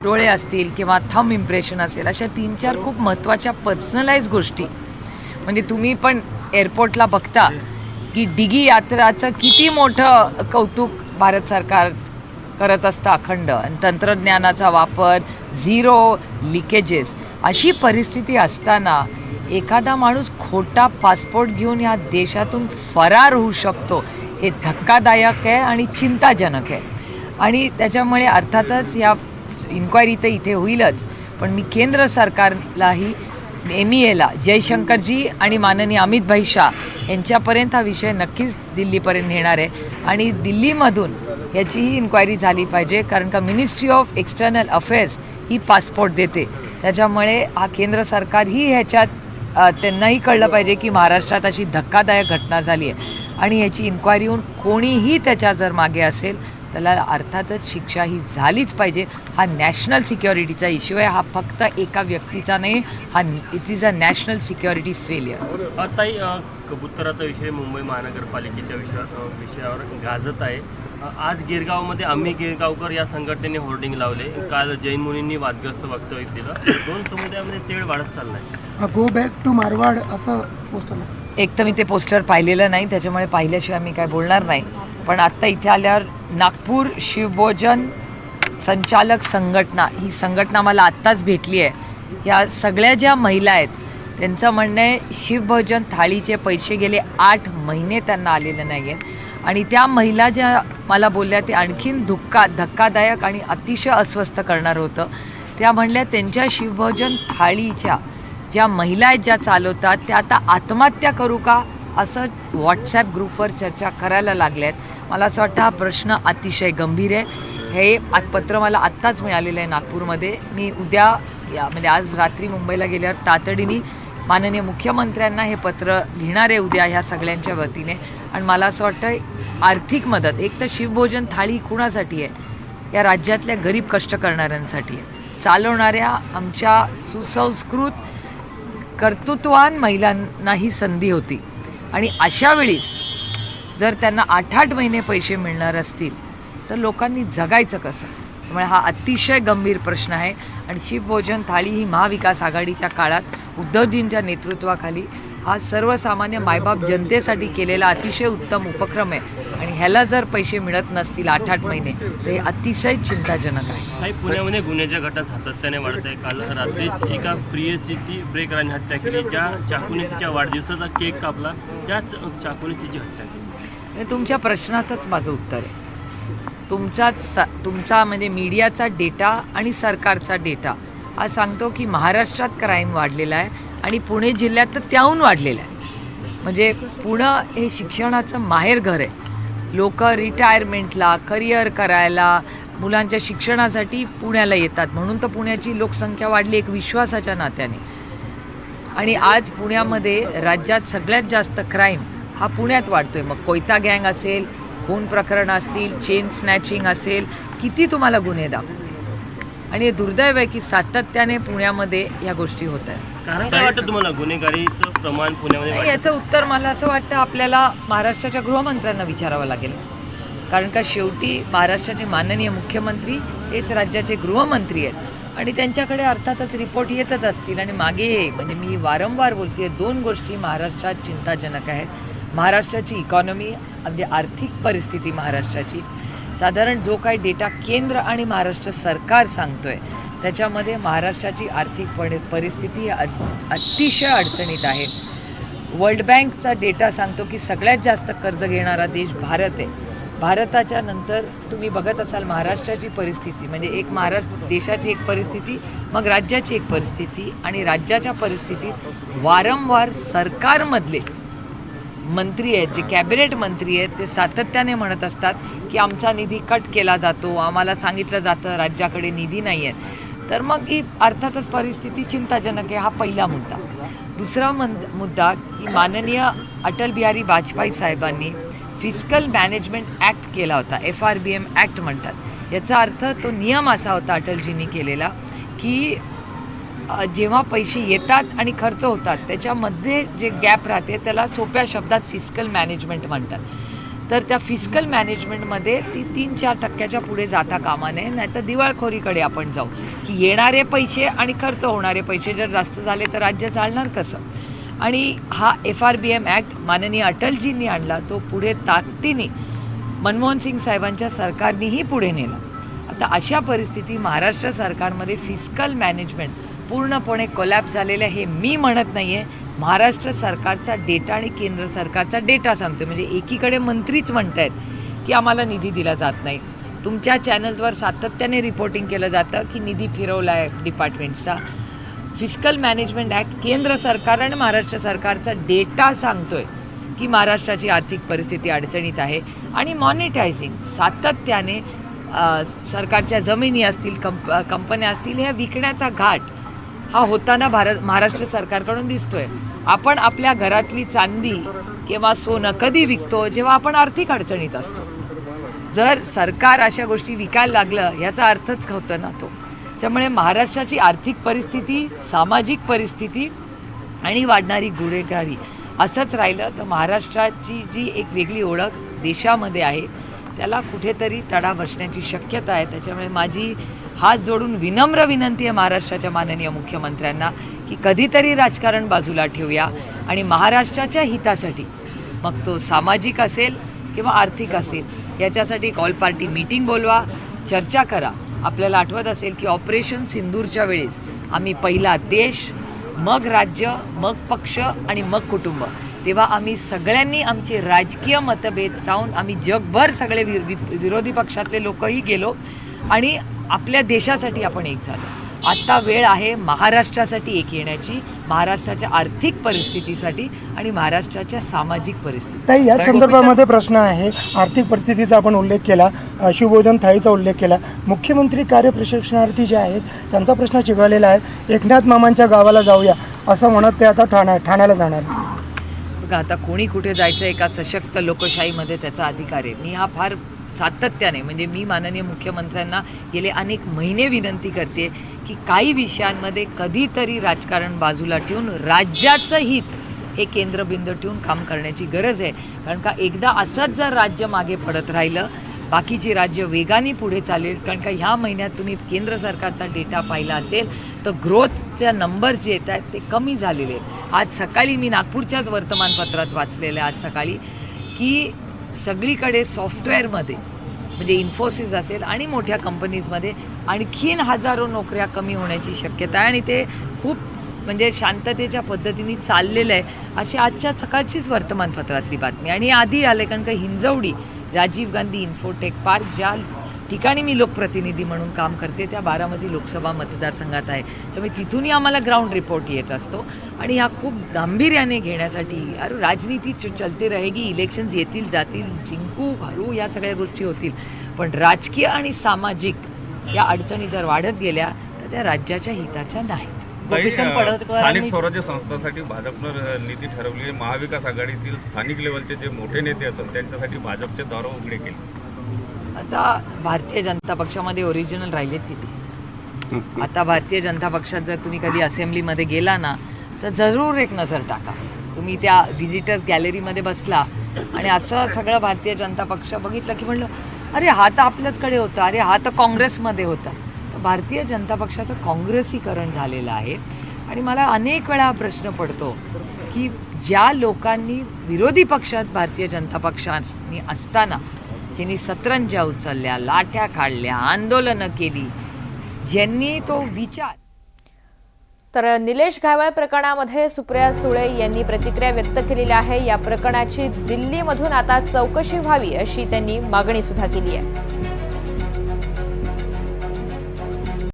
डोळे असतील किंवा थंब इम्प्रेशन असेल, अशा 3-4 खूप महत्त्वाच्या पर्सनलाइज गोष्टी. म्हणजे तुम्ही पण एअरपोर्टला बघता की डिगी यात्राचं किती मोठं कौतुक भारत सरकार करत असतं अखंड, आणि तंत्रज्ञानाचा वापर, झिरो लिकेजेस. अशी परिस्थिती असताना एखादा माणूस खोटा पासपोर्ट घेऊन या देशातून फरार होऊ शकतो, हे धक्कादायक आहे आणि चिंताजनक आहे. आणि त्याच्यामुळे अर्थातच या इन्क्वायरी तर इथे होईलच, पण मी केंद्र सरकारलाही, MEAला, जयशंकरजी आणि माननीय अमित भाई शाह यांच्यापर्यंत हा विषय नक्कीच दिल्लीपर्यंत नेणार आहे. आणि दिल्लीमधून याचीही इन्क्वायरी झाली पाहिजे, कारण का ministry of external affairs he passport देते. त्याच्यामुळे हा केंद्र सरकारही ह्याच्यात त्यांनाही कळलं पाहिजे की महाराष्ट्रात अशी धक्कादायक घटना झाली आहे, आणि याची इन्क्वायरी होऊन कोणीही त्याच्या जर मागे असेल त्याला अर्थातच शिक्षा ही झालीच पाहिजे. हा नॅशनल सिक्युरिटीचा इश्यू आहे, हा फक्त एका व्यक्तीचा नाही, हा it is a national security failure. ताई, कबुतराचा विषय मुंबई महानगरपालिकेच्या विषयावर गाजत आहे. आज गिरगावमध्ये आम्ही गिरगावकर या संघटनेने होर्डिंग लावले. काल जैन मुनींनी वादग्रस्त वक्तव्य दिलं. दोन समुदायामध्ये तेढ वाढत चाललाय. गो बॅक टू मारवाड असं पोस्टर. एक तर मी ते पोस्टर पाहिलेलं नाही, त्याच्यामुळे पाहिल्याशिवाय मी काय बोलणार नाही. पण आत्ता इथे आल्यावर नागपूर शिवभोजन संचालक संघटना, ही संघटना मला आत्ताच भेटली आहे. या सगळ्या ज्या महिला आहेत त्यांचं म्हणणं आहे शिवभोजन थाळीचे पैसे गेले 8 महिने त्यांना आलेले नाही आहेत. आणि त्या महिला ज्या मला बोलल्या ते आणखीन धक्कादायक आणि अतिशय अस्वस्थ करणार होतं. त्या म्हणल्या त्यांच्या शिवभोजन थाळीच्या ज्या महिला आहेत ज्या चालवतात त्या आता आत्महत्या करू का असं व्हॉट्सॲप ग्रुपवर चर्चा करायला लागल्या आहेत. मला असं वाटतं हा प्रश्न अतिशय गंभीर आहे. हे आज पत्र मला आत्ताच मिळालेलं आहे नागपूरमध्ये. मी उद्या म्हणजे आज रात्री मुंबईला गेल्यावर तातडीने माननीय मुख्यमंत्र्यांना हे पत्र लिहिणार आहे उद्या ह्या सगळ्यांच्या वतीने. आणि मला असं वाटतं आर्थिक मदत एक तर शिवभोजन थाळी कुणासाठी आहे, या राज्यातल्या गरीब कष्ट करणाऱ्यांसाठी आहे. चालवणाऱ्या आमच्या सुसंस्कृत कर्तृत्ववान महिलांना ही संधी होती, आणि अशा वेळीस जर त्यांना 8-8 महिने पैसे मिळणार असतील तर लोकांनी जगायचं कसं. त्यामुळे हा अतिशय गंभीर प्रश्न आहे. आणि शिवभोजन थाळी ही महाविकास आघाडीच्या काळात उद्धवजींच्या नेतृत्वाखाली हा सर्वसामान्य मायबाप जनतेसाठी केलेला अतिशय उत्तम उपक्रम आहे. आणि ह्याला जर पैसे मिळत नसतील 8-8 महिने तर हे अतिशय चिंताजनक आहे. पुण्यामध्ये गुन्ह्याच्या घटना सातत्याने वाढत आहे. काल रात्रीच एका प्रियसीची ब्रेक राणी हत्या केली. ज्या चाकूने तिच्या वाढदिवसाचा केक कापला त्याच चाकूने तिची हत्या केली. तुमच्या प्रश्नातच माझं उत्तर आहे. तुमचा म्हणजे मीडियाचा डेटा आणि सरकारचा डेटा हा सांगतो की महाराष्ट्रात क्राईम वाढलेला आहे, आणि पुणे जिल्ह्यात तर त्याहून वाढलेलं आहे. म्हणजे पुणं हे शिक्षणाचं माहेरघर आहे. लोक रिटायरमेंटला, करिअर करायला, मुलांच्या शिक्षणासाठी पुण्याला येतात. म्हणून तर पुण्याची लोकसंख्या वाढली एक विश्वासाच्या नात्याने. आणि आज पुण्यामध्ये राज्यात सगळ्यात जास्त क्राईम हा पुण्यात वाढतोय. मग कोयता गँग असेल, खून प्रकरणं असतील, चेन स्नॅचिंग असेल, किती तुम्हाला गुन्हे दाखवू. आणि हे दुर्दैव आहे की सातत्याने पुण्यामध्ये या गोष्टी होत आहेत. कारण काय वाटतं तुम्हाला गुन्हेगारीचं प्रमाण पुण्यामध्ये? याचं उत्तर मला असं वाटतं आपल्याला महाराष्ट्राच्या गृहमंत्र्यांना विचारावं लागेल. कारण का शेवटी महाराष्ट्राचे माननीय मुख्यमंत्री हेच राज्याचे गृहमंत्री आहेत, आणि त्यांच्याकडे अर्थातच रिपोर्ट येतच असतील. आणि मागे म्हणजे मी वारंवार बोलते 2 गोष्टी महाराष्ट्रात चिंताजनक आहेत. महाराष्ट्राची इकॉनॉमी, म्हणजे आर्थिक परिस्थिती महाराष्ट्राची, साधारण जो काही डेटा केंद्र आणि महाराष्ट्र सरकार सांगतोय त्याच्यामध्ये महाराष्ट्राची आर्थिक परिस्थिती अतिशय अडचणीत आहे. वर्ल्ड बँकचा डेटा सांगतो की सगळ्यात जास्त कर्ज घेणारा देश भारत आहे. भारताच्या नंतर तुम्ही बघत असाल महाराष्ट्राची परिस्थिती, म्हणजे एक महाराष्ट्र देशाची एक परिस्थिती, मग राज्याची एक परिस्थिती. आणि राज्याच्या परिस्थितीत वारंवार सरकारमधले मंत्री आहेत, जे कॅबिनेट मंत्री आहेत, ते सातत्याने म्हणत असतात की आमचा निधी कट केला जातो, आम्हाला सांगितलं जातं राज्याकडे निधी नाही आहे. तर मग ही अर्थातच परिस्थिती चिंताजनक आहे. हा पहिला मुद्दा. दुसरा मुद्दा की माननीय अटल बिहारी वाजपेयी साहेबांनी फिस्कल मॅनेजमेंट ॲक्ट केला होता, FRBM ॲक्ट म्हणतात. याचा अर्थ तो नियम असा होता अटलजींनी केलेला की जेव्हा पैसे येतात आणि खर्च होतात त्याच्यामध्ये जे गॅप राहते त्याला सोप्या शब्दात फिस्कल मॅनेजमेंट म्हणतात. तर त्या फिस्कल मॅनेजमेंटमध्ये ती 3-4% पुढे जाता कामा नये, नाहीतर दिवाळखोरीकडे आपण जाऊ की येणारे पैसे आणि खर्च होणारे पैसे जर जास्त झाले तर राज्य चालणार कसं. आणि हा FRBM ॲक्ट माननीय अटलजींनी आणला, तो पुढे ताकदीने मनमोहन सिंग साहेबांच्या सरकारनेही पुढे नेला. आता अशा परिस्थिती महाराष्ट्र सरकारमध्ये फिस्कल मॅनेजमेंट पूर्णपणे कोलॅप्स झालेलं आहे. हे मी म्हणत नाही आहे, महाराष्ट्र सरकारचा डेटा आणि केंद्र सरकारचा डेटा सांगतो. म्हणजे एकीकडे मंत्रीच म्हणत आहेत की आम्हाला निधी दिला जात नाही. तुमच्या चॅनलवर सातत्याने रिपोर्टिंग केलं जातं की निधी फिरवला आहे डिपार्टमेंट्सचा. फिस्कल मॅनेजमेंट ॲक्ट केंद्र सरकार आणि महाराष्ट्र सरकारचा डेटा सांगतोय की महाराष्ट्राची आर्थिक परिस्थिती अडचणीत आहे. आणि मॉनिटायझिंग सातत्याने सरकारच्या जमिनी असतील, कंपन्या असतील, ह्या विकण्याचा घाट हा होताना महाराष्ट्र सरकारकडून दिसतोय. आपण आपल्या घरातली चांदी किंवा सोनं कधी विकतो? जेव्हा आपण आर्थिक अडचणीत असतो. जर सरकार अशा गोष्टी विकायला लागलं याचा अर्थच होतो ना तो. त्यामुळे महाराष्ट्राची आर्थिक परिस्थिती, सामाजिक परिस्थिती आणि वाढणारी गुन्हेगारी असंच राहिलं तर महाराष्ट्राची जी एक वेगळी ओळख देशामध्ये आहे त्याला कुठेतरी तडा बसण्याची शक्यता आहे. त्याच्यामुळे माझी हात जोडून विनम्र विनंती आहे महाराष्ट्राच्या माननीय मुख्यमंत्र्यांना की कधीतरी राजकारण बाजूला ठेवूया आणि महाराष्ट्राच्या हितासाठी, मग तो सामाजिक असेल किंवा आर्थिक असेल, याच्यासाठी एक ऑल पार्टी मीटिंग बोलवा, चर्चा करा. आपल्याला आठवत असेल की ऑपरेशन सिंदूरच्या वेळेस आम्ही पहिला देश, मग राज्य, मग पक्ष आणि मग कुटुंब, तेव्हा आम्ही सगळ्यांनी आमचे राजकीय मतभेद टाळून आम्ही जगभर सगळे विरोधी पक्षातले लोकही गेलो आणि आपल्या देशासाठी आपण एक झालो. आता वेळ आहे महाराष्ट्रासाठी एक येण्याची, महाराष्ट्राच्या आर्थिक परिस्थितीसाठी आणि महाराष्ट्राच्या सामाजिक परिस्थिती. ताई, या संदर्भामध्ये प्रश्न आहे. आर्थिक परिस्थितीचा आपण उल्लेख केला, शिवभोजन थाळीचा उल्लेख केला. मुख्यमंत्री कार्यप्रशिक्षणार्थी जे आहेत त्यांचा प्रश्न चिघळलेला आहे. एकनाथ मामांच्या गावाला जाऊया असं म्हणत ते आता ठाण्याला जाणार. बघा, आता कोणी कुठे जायचं, एका सशक्त लोकशाहीमध्ये त्याचा अधिकार आहे. मी हा फार सातत्याने, म्हणजे मी माननीय मुख्यमंत्र्यांना गेले अनेक महिने विनंती करते की काही विषयांमध्ये कधीतरी राजकारण बाजूला ठेवून राज्याचं हित हे केंद्रबिंदू ठेवून काम करण्याची गरज आहे. कारण का एकदा असंच जर राज्य मागे पडत राहिलं, बाकीची राज्य वेगाने पुढे चालेल. कारण का ह्या महिन्यात तुम्ही केंद्र सरकारचा डेटा पाहिला असेल तर ग्रोथच्या नंबर्स जे येत आहेत ते कमी झालेले आहेत. आज सकाळी मी नागपूरच्याच वर्तमानपत्रात वाचलेलं आहे आज सकाळी की सगळीकडे सॉफ्टवेअरमध्ये, म्हणजे इन्फोसिस असेल आणि मोठ्या कंपनीजमध्ये आणखीन हजारो नोकऱ्या कमी होण्याची शक्यता आहे. आणि ते खूप म्हणजे शांततेच्या पद्धतीने चाललेलं आहे, अशी आजच्या सकाळचीच वर्तमानपत्रातली बातमी. आणि आधी आले, कारण का हिंजवडी राजीव गांधी इन्फोटेक पार्क ज्या ठिकाणी मी लोकप्रतिनिधी म्हणून काम करते त्या बारामती लोकसभा मतदारसंघात आहे. त्यामुळे तिथूनही आम्हाला ग्राउंड रिपोर्ट येत असतो आणि हा खूप गांभीर्याने घेण्यासाठी, अरे राजनीती चलते रहेगी, इलेक्शन्स येतील जातील, जिंकू हरू या सगळ्या गोष्टी होतील, पण राजकीय आणि सामाजिक या अडचणी जर वाढत गेल्या तर त्या राज्याच्या हिताच्या नाहीत. स्थानिक स्वराज्य संस्थांसाठी भाजपनं नीती ठरवली आहे. महाविकास आघाडीतील स्थानिक लेवलचे जे मोठे नेते असतात त्यांच्यासाठी भाजपचे दार उघडे केले. आता भारतीय जनता पक्षामध्ये ओरिजिनल राहिलेत किती? आता भारतीय जनता पक्षात जर तुम्ही कधी असेंब्लीमध्ये गेला ना तर जरूर एक नजर टाका. तुम्ही त्या व्हिजिटर्स गॅलरीमध्ये बसला आणि असं सगळं भारतीय जनता पक्ष बघितलं की म्हणलं अरे हा तर आपल्याचकडे होता, अरे हा तर काँग्रेसमध्ये होता. तर भारतीय जनता पक्षाचं काँग्रेसीकरण झालेलं आहे. आणि मला अनेक वेळा प्रश्न पडतो की ज्या लोकांनी विरोधी पक्षात भारतीय जनता पक्षाने असताना ज्यांनी सतरंज्या उचलल्या, लाठ्या काढल्या, आंदोलनं केली, ज्यांनी तो विचार. तर निलेश घायवळ प्रकरणामध्ये सुप्रिया सुळे यांनी प्रतिक्रिया व्यक्त केलेली आहे. या प्रकरणाची दिल्लीमधून आता चौकशी व्हावी अशी त्यांनी मागणी सुद्धा केली आहे.